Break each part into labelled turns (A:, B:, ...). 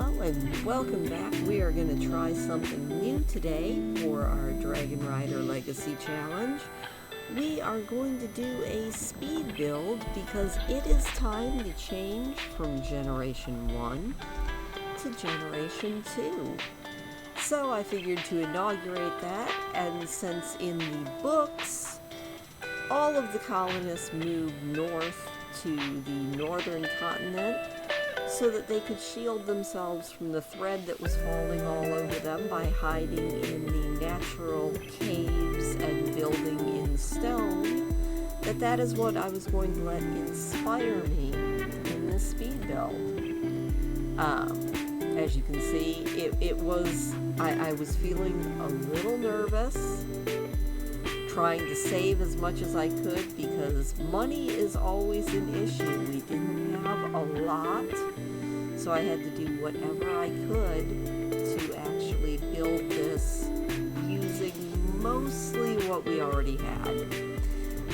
A: Hello and welcome back. We are going to try something new today for our Dragonrider Legacy challenge. We are going to do a speed build because it is time to change from Generation 1 to Generation 2. So I figured to inaugurate that, and since in the books all of the colonists moved north to the northern continent so that they could shield themselves from the thread that was falling all over them by hiding in the natural caves and building in stone, that is what I was going to let inspire me in this speed build. As you can see, I was feeling a little nervous, trying to save as much as I could because money is always an issue. We didn't have a lot, so I had to do whatever I could to actually build this using mostly what we already had,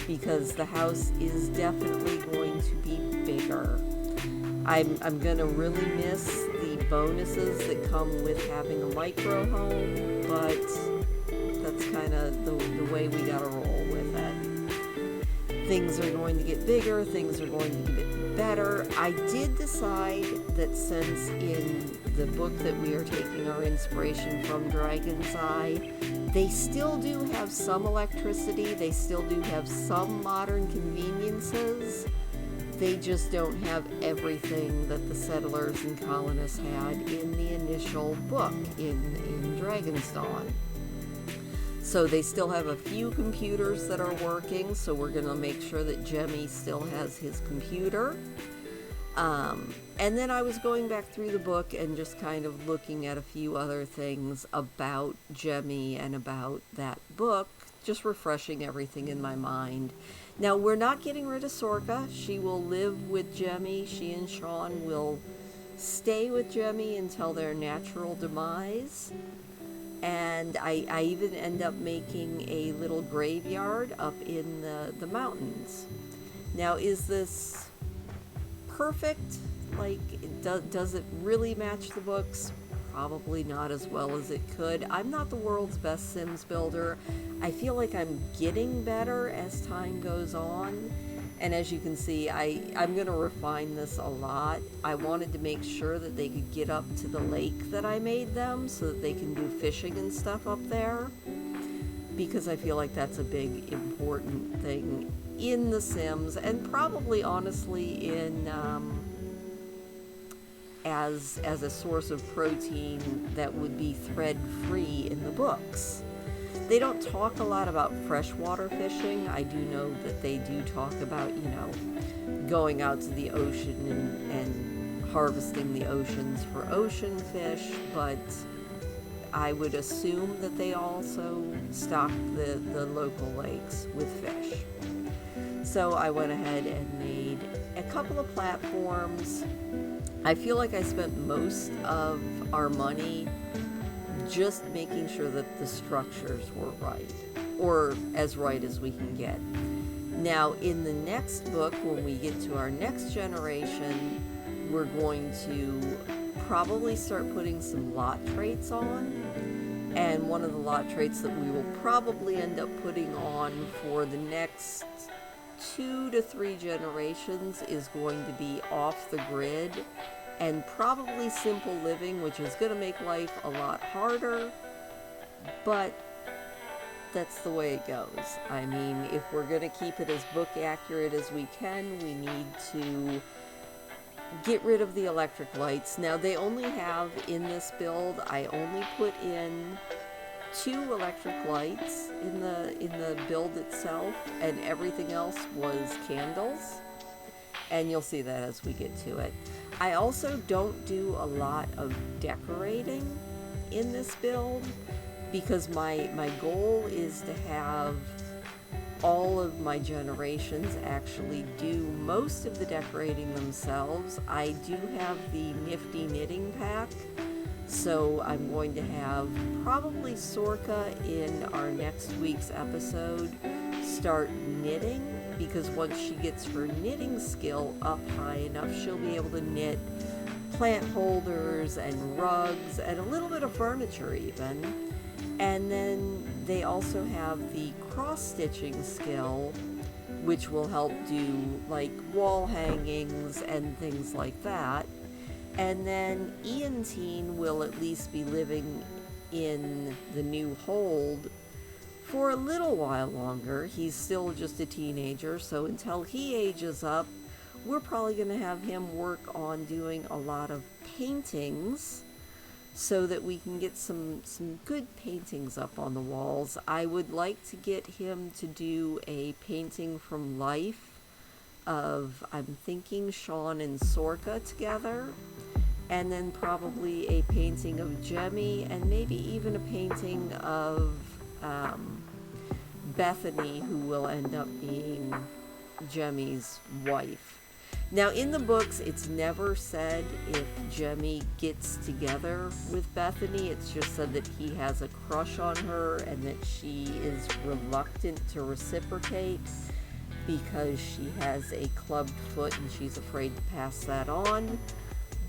A: because the house is definitely going to be bigger. I'm gonna really miss the bonuses that come with having a micro home, but that's kind of the way we gotta roll with it. Things are going to get bigger, things are going to get better. I did decide that since in the book that we are taking our inspiration from, Dragonseye, they still do have some electricity, they still do have some modern conveniences. They just don't have everything that the settlers and colonists had in the initial book in Dragon's Dawn. So they still have a few computers that are working, so we're going to make sure that Jemmy still has his computer. And then I was going back through the book and just kind of looking at a few other things about Jemmy and about that book, just refreshing everything in my mind. Now, we're not getting rid of Sorka. She will live with Jemmy. She and Sean will stay with Jemmy until their natural demise. And I even end up making a little graveyard up in the mountains. Now, is this perfect? Like, does it really match the books? Probably not as well as it could. I'm not the world's best Sims builder. I feel like I'm getting better as time goes on. And as you can see, I'm going to refine this a lot. I wanted to make sure that they could get up to the lake that I made them so that they can do fishing and stuff up there, because I feel like that's a big important thing in The Sims, and probably honestly in as a source of protein that would be thread-free in the books. They don't talk a lot about freshwater fishing. I do know that they do talk about, going out to the ocean and harvesting the oceans for ocean fish, but I would assume that they also stock the local lakes with fish. So I went ahead and made a couple of platforms. I feel like I spent most of our money just making sure that the structures were right, or as right as we can get. Now, in the next book, when we get to our next generation, we're going to probably start putting some lot traits on, and one of the lot traits that we will probably end up putting on for the next 2 to 3 generations is going to be off the grid and probably simple living, which is going to make life a lot harder, but that's the way it goes. I mean, if we're going to keep it as book accurate as we can, we need to get rid of the electric lights. Now, they only have, in this build, I only put in 2 electric lights in the build itself, and everything else was candles, and you'll see that as we get to it. I also don't do a lot of decorating in this build because my goal is to have all of my generations actually do most of the decorating themselves. I do have the nifty knitting pack, so I'm going to have probably Sorka in our next week's episode start knitting, because once she gets her knitting skill up high enough, she'll be able to knit plant holders and rugs and a little bit of furniture even. And then they also have the cross-stitching skill, which will help do like wall hangings and things like that. And then Ian will at least be living in the new hold for a little while longer. He's still just a teenager, so until he ages up, we're probably going to have him work on doing a lot of paintings so that we can get some good paintings up on the walls. I would like to get him to do a painting from life of, I'm thinking, Sean and Sorka together, and then probably a painting of Jemmy, and maybe even a painting of Bethany, who will end up being Jemmy's wife. Now, in the books, it's never said if Jemmy gets together with Bethany. It's just said that he has a crush on her and that she is reluctant to reciprocate because she has a clubbed foot and she's afraid to pass that on.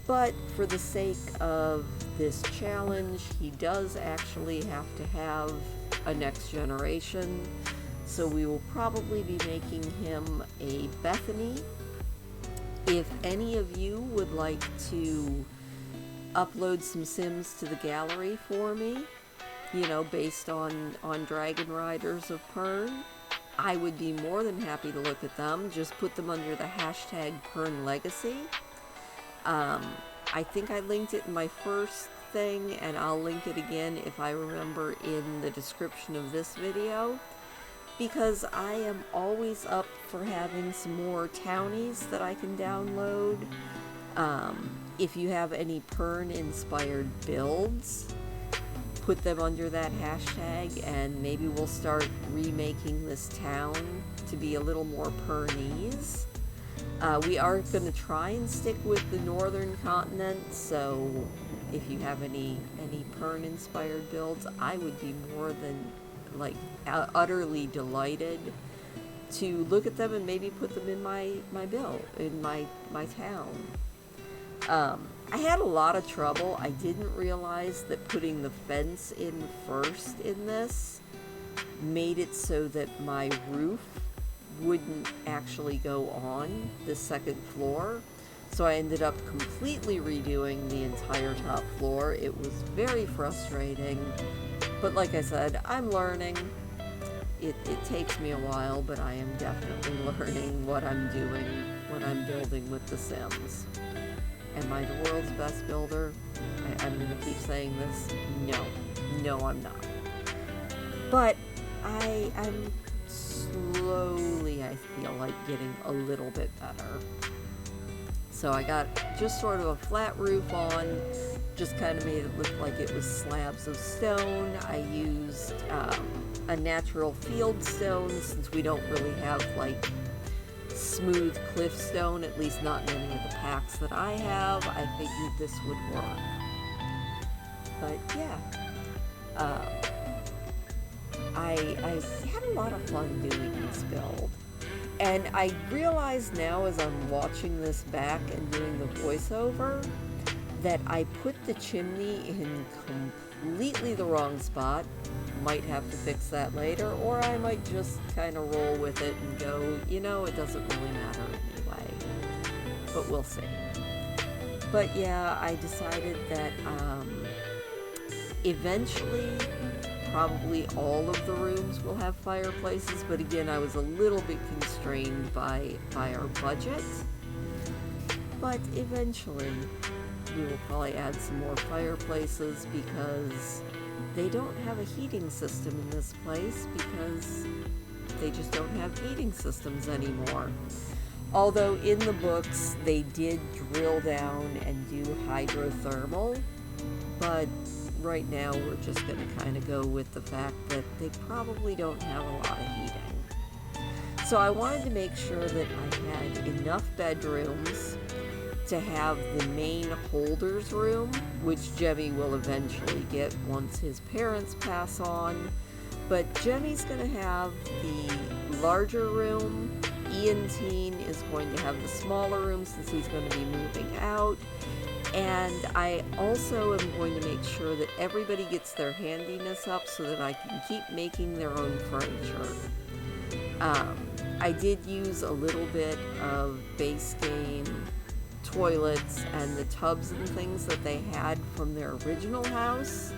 A: But for the sake of this challenge, he does actually have to have a next generation. So we will probably be making him a Bethany. If any of you would like to upload some Sims to the gallery for me, based on Dragonriders of Pern, I would be more than happy to look at them. Just put them under the hashtag Pern Legacy. I think I linked it in my first thing, and I'll link it again if I remember in the description of this video, because I am always up for having some more townies that I can download. If you have any Pern-inspired builds, put them under that hashtag, and maybe we'll start remaking this town to be a little more Pernese. We are going to try and stick with the northern continent, so if you have any Pern-inspired builds, I would be more than utterly delighted to look at them and maybe put them in my build, in my town. I had a lot of trouble. I didn't realize that putting the fence in first in this made it so that my roof wouldn't actually go on the second floor. So I ended up completely redoing the entire top floor. It was very frustrating, but like I said, I'm learning. It takes me a while, but I am definitely learning what I'm doing when I'm building with The Sims. Am I the world's best builder? I'm going to keep saying this. No, I'm not. But I'm slowly, I feel like, getting a little bit better. So I got just sort of a flat roof on, just kind of made it look like it was slabs of stone. I used a natural field stone, since we don't really have smooth cliff stone, at least not in any of the packs that I have. I figured this would work. But yeah, I had a lot of fun doing this build. And I realize now, as I'm watching this back and doing the voiceover, that I put the chimney in completely the wrong spot. Might have to fix that later, or I might just kind of roll with it and go, it doesn't really matter anyway. But we'll see. But yeah, I decided that eventually probably all of the rooms will have fireplaces, but again, I was a little bit constrained by our budget. But eventually we will probably add some more fireplaces, because they don't have a heating system in this place, because they just don't have heating systems anymore. Although in the books they did drill down and do hydrothermal, but right now we're just going to kind of go with the fact that they probably don't have a lot of heating. So I wanted to make sure that I had enough bedrooms to have the main holders room, which Jemmy will eventually get once his parents pass on. But Jemmy's going to have the larger room. Ian Teen is going to have the smaller room, since he's going to be moving out. And I also am going to make sure that everybody gets their handiness up so that I can keep making their own furniture. I did use a little bit of base game toilets and the tubs and things that they had from their original house,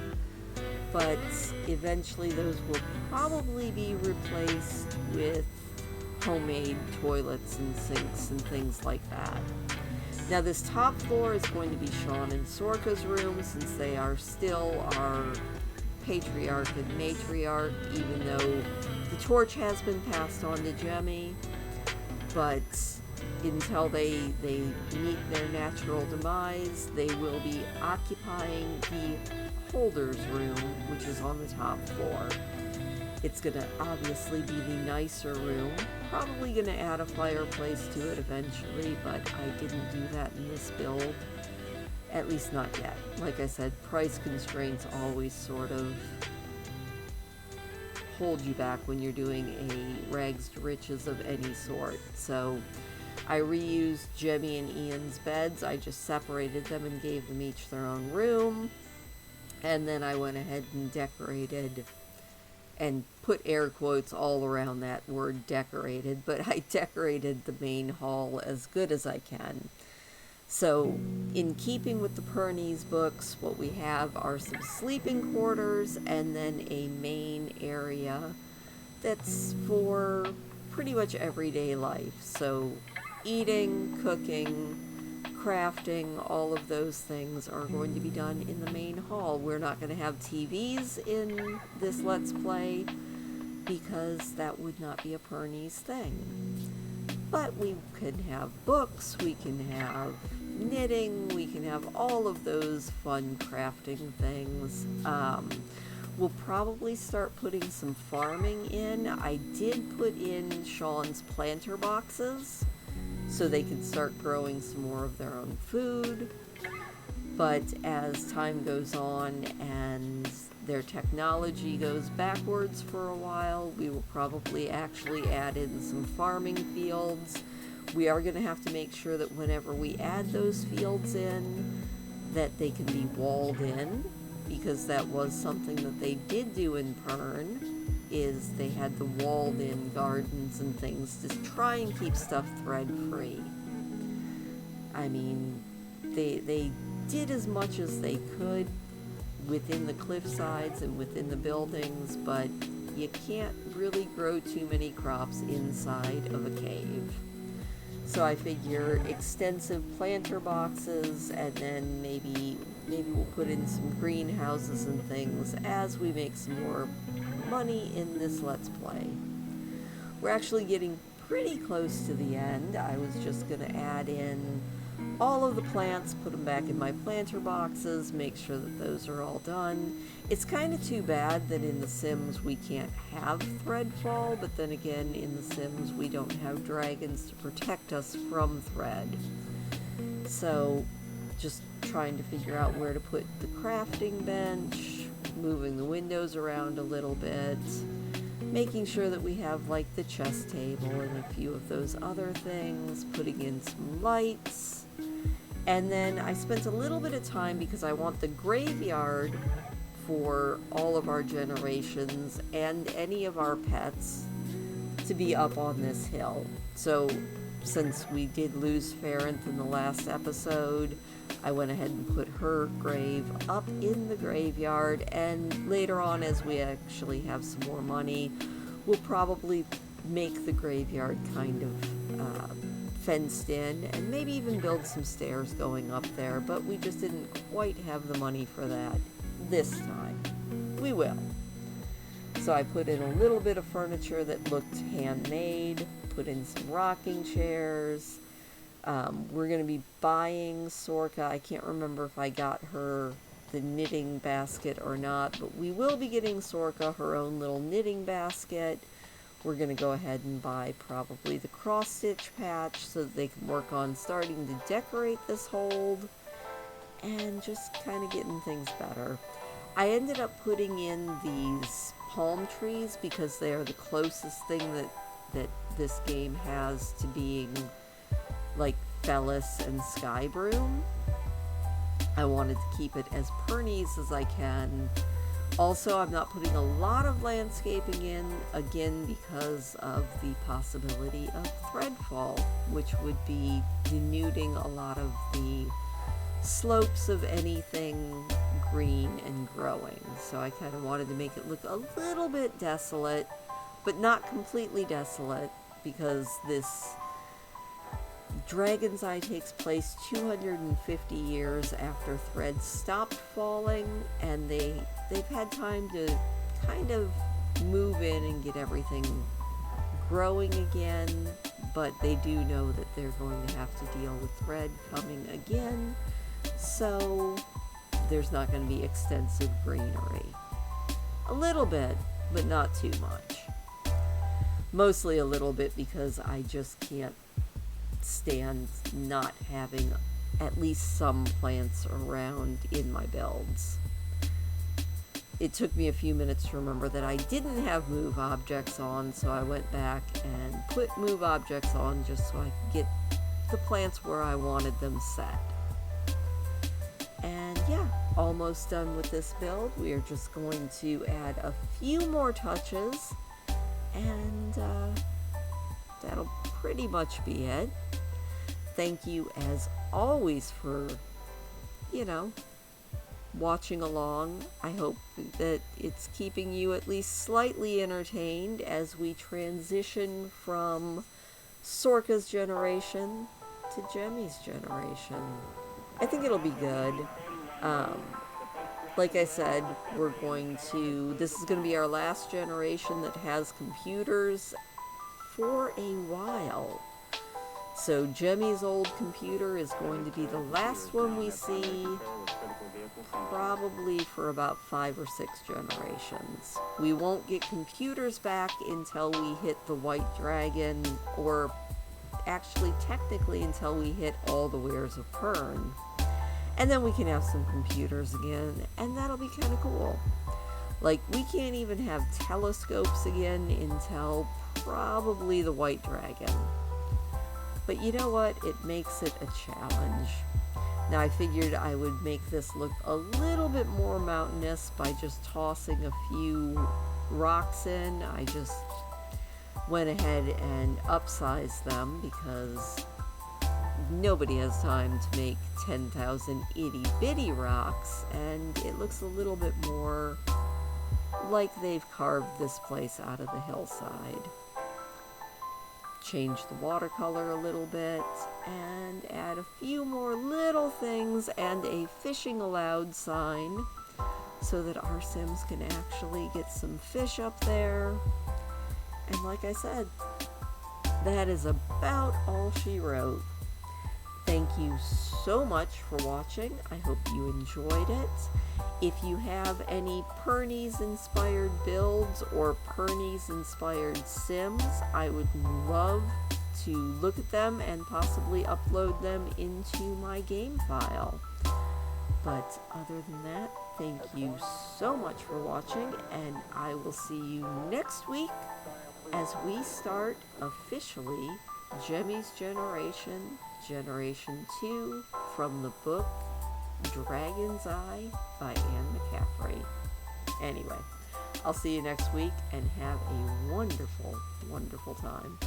A: but eventually those will probably be replaced with homemade toilets and sinks and things like that. Now this top floor is going to be Sean and Sorka's room, since they are still our patriarch and matriarch, even though the torch has been passed on to Jemmy. But until they meet their natural demise, they will be occupying the Holder's room, which is on the top floor. It's going to obviously be the nicer room. Probably going to add a fireplace to it eventually, but I didn't do that in this build. At least not yet. Like I said, price constraints always sort of hold you back when you're doing a rags to riches of any sort. So I reused Jemmy and Ian's beds. I just separated them and gave them each their own room. And then I went ahead and decorated and put air quotes all around that word decorated, but I decorated the main hall as good as I can. So, in keeping with the Pernese books, what we have are some sleeping quarters and then a main area that's for pretty much everyday life. So, eating, cooking, crafting, all of those things are going to be done in the main hall. We're not going to have TVs in this Let's Play because that would not be a Pernese thing. But we can have books, we can have knitting, we can have all of those fun crafting things. We'll probably start putting some farming in. I did put in Sean's planter boxes so they can start growing some more of their own food. But as time goes on and their technology goes backwards for a while, we will probably actually add in some farming fields. We are going to have to make sure that whenever we add those fields in, that they can be walled in, because that was something that they did do in Pern, is they had the walled in gardens and things to try and keep stuff thread free. I mean, they did as much as they could within the cliff sides and within the buildings, but you can't really grow too many crops inside of a cave. So I figure extensive planter boxes, and then maybe we'll put in some greenhouses and things as we make some more money in this Let's Play. We're actually getting pretty close to the end. I was just going to add in all of the plants, put them back in my planter boxes, make sure that those are all done. It's kind of too bad that in The Sims we can't have threadfall, but then again, in The Sims we don't have dragons to protect us from thread. So, just trying to figure out where to put the crafting bench, moving the windows around a little bit, making sure that we have like the chess table and a few of those other things, putting in some lights. And then I spent a little bit of time because I want the graveyard for all of our generations and any of our pets to be up on this hill. So since we did lose Farinth in the last episode, I went ahead and put her grave up in the graveyard, and later on, as we actually have some more money, we'll probably make the graveyard kind of fenced in, and maybe even build some stairs going up there, but we just didn't quite have the money for that this time. We will. So I put in a little bit of furniture that looked handmade, put in some rocking chairs. We're going to be buying Sorka. I can't remember if I got her the knitting basket or not, but we will be getting Sorka her own little knitting basket. We're going to go ahead and buy probably the cross-stitch patch so that they can work on starting to decorate this hold and just kind of getting things better. I ended up putting in these palm trees because they are the closest thing that this game has to being like Felis and Skybroom. I wanted to keep it as Pernese as I can. Also, I'm not putting a lot of landscaping in, again, because of the possibility of threadfall, which would be denuding a lot of the slopes of anything green and growing. So I kind of wanted to make it look a little bit desolate, but not completely desolate, because this Dragonseye takes place 250 years after threads stopped falling, and they've had time to kind of move in and get everything growing again, but they do know that they're going to have to deal with thread coming again, so there's not going to be extensive greenery. A little bit, but not too much. Mostly a little bit because I just can't stand not having at least some plants around in my builds. It took me a few minutes to remember that I didn't have move objects on, so I went back and put move objects on just so I could get the plants where I wanted them set. And yeah, almost done with this build. We are just going to add a few more touches, and that'll pretty much be it. Thank you as always for, watching along. I hope that it's keeping you at least slightly entertained as we transition from Sorka's generation to Jemmy's generation. I think it'll be good. Like I said, this is going to be our last generation that has computers for a while. So Jemmy's old computer is going to be the last one we see, probably for about 5 or 6 generations. We won't get computers back until we hit the White Dragon, or actually technically until we hit all the Wares of Pern. And then we can have some computers again, and that'll be kind of cool. Like, we can't even have telescopes again until probably the White Dragon. But you know what? It makes it a challenge. Now, I figured I would make this look a little bit more mountainous by just tossing a few rocks in. I just went ahead and upsized them because nobody has time to make 10,000 itty-bitty rocks, and it looks a little bit more like they've carved this place out of the hillside. Change the watercolor a little bit and add a few more little things and a fishing allowed sign so that our Sims can actually get some fish up there. And like I said, that is about all she wrote. Thank you so much for watching. I hope you enjoyed it. If you have any Pernese inspired builds or Pernese inspired Sims, I would love to look at them and possibly upload them into my game file. But other than that, thank you so much for watching, and I will see you next week as we start officially Jemmy's Generation, Generation 2, from the book Dragonseye by Anne McCaffrey. Anyway, I'll see you next week and have a wonderful, wonderful time.